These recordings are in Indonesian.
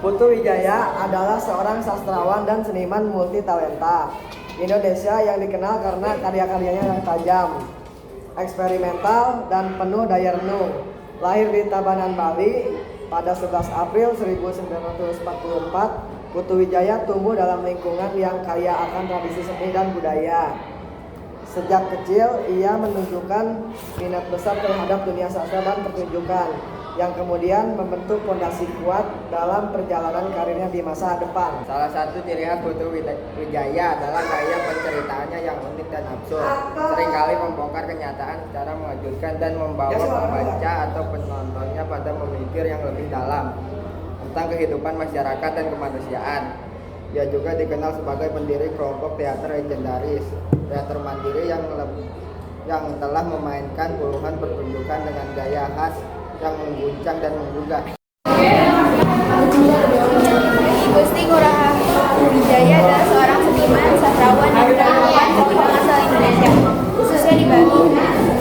Putu Wijaya adalah seorang sastrawan dan seniman multitalenta Indonesia yang dikenal karena karya-karyanya yang tajam, eksperimental, dan penuh daya renung. Lahir di Tabanan, Bali pada 11 April 1944, Putu Wijaya tumbuh dalam lingkungan yang kaya akan tradisi seni dan budaya. Sejak kecil, ia menunjukkan minat besar terhadap dunia sastra dan pertunjukan, yang kemudian membentuk fondasi kuat dalam perjalanan karirnya di masa depan. Salah satu ciri khas Putu Wijaya adalah gaya penceritaannya yang unik dan absurd. Seringkali membongkar kenyataan secara mengejutkan dan membawa pembaca atau penontonnya pada memikir yang lebih dalam tentang kehidupan masyarakat dan kemanusiaan. Ia juga dikenal sebagai pendiri kelompok teater legendaris, teater mandiri yang telah memainkan puluhan pertunjukan dengan gaya khas yang mengguncang dan menggugah. Gusti Ngurah Wijaya adalah seorang seniman, sastrawan, dan budayawan terkenal asal Indonesia, khususnya di Bali.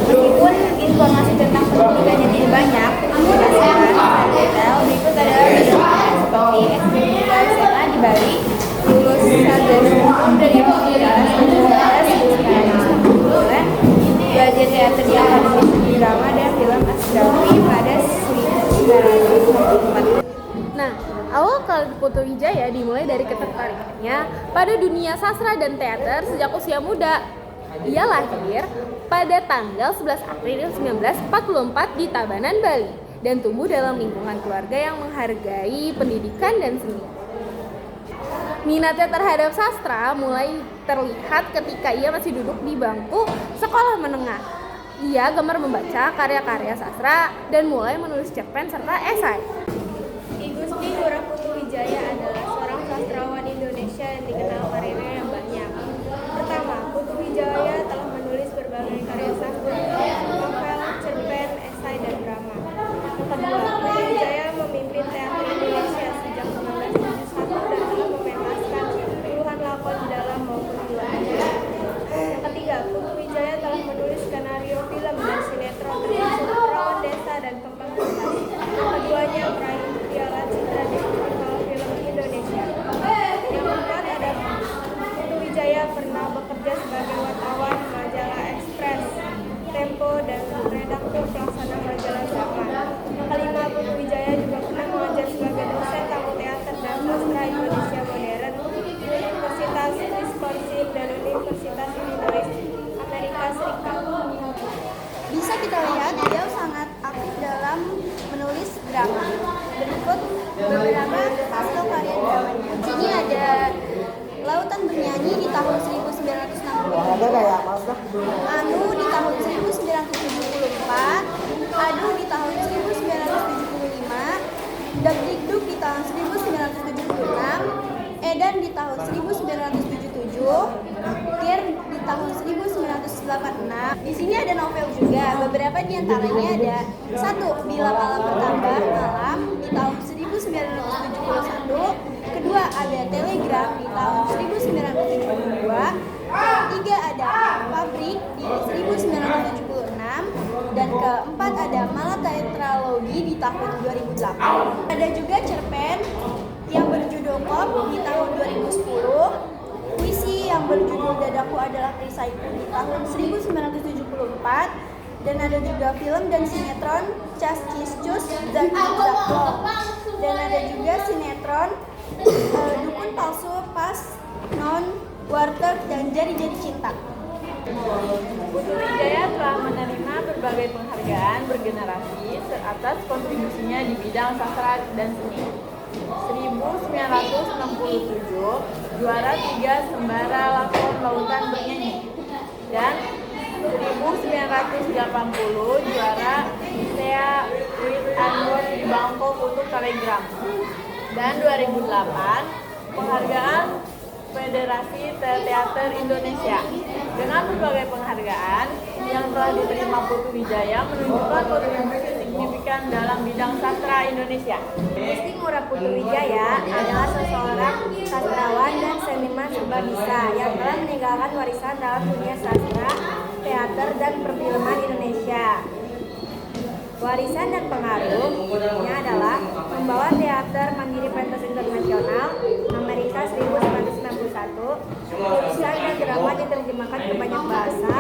Meskipun informasi tentang pendidikannya tidak banyak, berdasarkan detail berikut adalah bidangnya seperti S2 SMA di Bali, lulus sarjana hukum dari Universitas Andalas 1999, belajar teater di Akademi Seni Drama dan Film Asdawi pada 1964. Nah, awal karir Putu Wijaya dimulai dari ketertarikannya pada dunia sastra dan teater sejak usia muda. Ia lahir pada tanggal 11 April 1944 di Tabanan, Bali, dan tumbuh dalam lingkungan keluarga yang menghargai pendidikan dan seni. Minatnya terhadap sastra mulai terlihat ketika ia masih duduk di bangku sekolah menengah. Ia gemar membaca karya-karya sastra dan mulai menulis cerpen serta esai. Gusti Ngurah Putu Wijaya adalah seorang sastrawan Indonesia yang dikenal karyanya yang banyak. Pertama, Putu Wijaya telah menulis berbagai karya sastra, novel, cerpen, esai, dan drama. Kedua, Putu Wijaya memimpin teater Indonesia sejak 1971 dan telah mementaskan puluhan lakon di dalam maupun di luar negeri. Yang ketiga, Putu Wijaya telah menulis skenario film dan sinetron termasuk Perawan Desa dan Kembang Prestasi. Keduanya meraih Piala Citra di Festival Film Indonesia. Yang keempat ada Putu Wijaya pernah bekerja sebagai wartawan majalah Express, Tempo, dan redaktur pelaksana majalah Zaman. Yang kelima, Putu Wijaya juga pernah mengajar sebagai dosen tamu teater dan sastra Indonesia modern di Universitas Wisconsin dan Universitas Illinois, Amerika Serikat. Bisa kita lihat dia sangat aktif dalam menulis drama. Berikut beberapa hasil karya dramanya. Di sini ada Lautan Bernyanyi di tahun 1960, Anu di tahun 1974, Aduh di tahun 1975, Dagdikduk di tahun 1976, Edan di tahun 1977, Kir di tahun 1986. Di sini ada novel juga. Beberapa di antaranya ada 1. Bila Malam Bertambah Malam di tahun 1971. Kedua ada Telegram di tahun 1972. Ketiga ada Pabrik di 1976. Dan keempat ada Malatetralogi di tahun 2008. Ada juga cerpen yang berjudul Kop di tahun 2010, puisi yang berjudul Dadaku Adalah Perisaiku di tahun 1974, dan ada juga film dan sinetron Cas Cis Cus Zak Zaklo, dan ada juga sinetron Dukun Palsu, Pas, Non, Warteg, dan Jadi-Jadi Cinta. Putu Wijaya telah menerima berbagai penghargaan bergenerasi atas kontribusinya di bidang sastra dan seni. 1967 juara 3 Sembara Lakon Lautan Bernyanyi, dan 1980 juara Sea with Award di Bangkok untuk Telegram, dan 2008 penghargaan Federasi Teater Indonesia. Dengan berbagai penghargaan yang telah diterima Putu Wijaya menunjukkan kontribusi signifikan dalam bidang sastra Indonesia. Gusti Ngurah Putu Wijaya adalah seorang sastrawan dan seniman serba bisa yang telah meninggalkan warisan dalam dunia sastra, teater, dan perfilman Indonesia. Warisan dan pengaruhnya adalah membawa teater mandiri pentas internasional Amerika 1991, tulisan dan drama diterjemahkan ke banyak bahasa,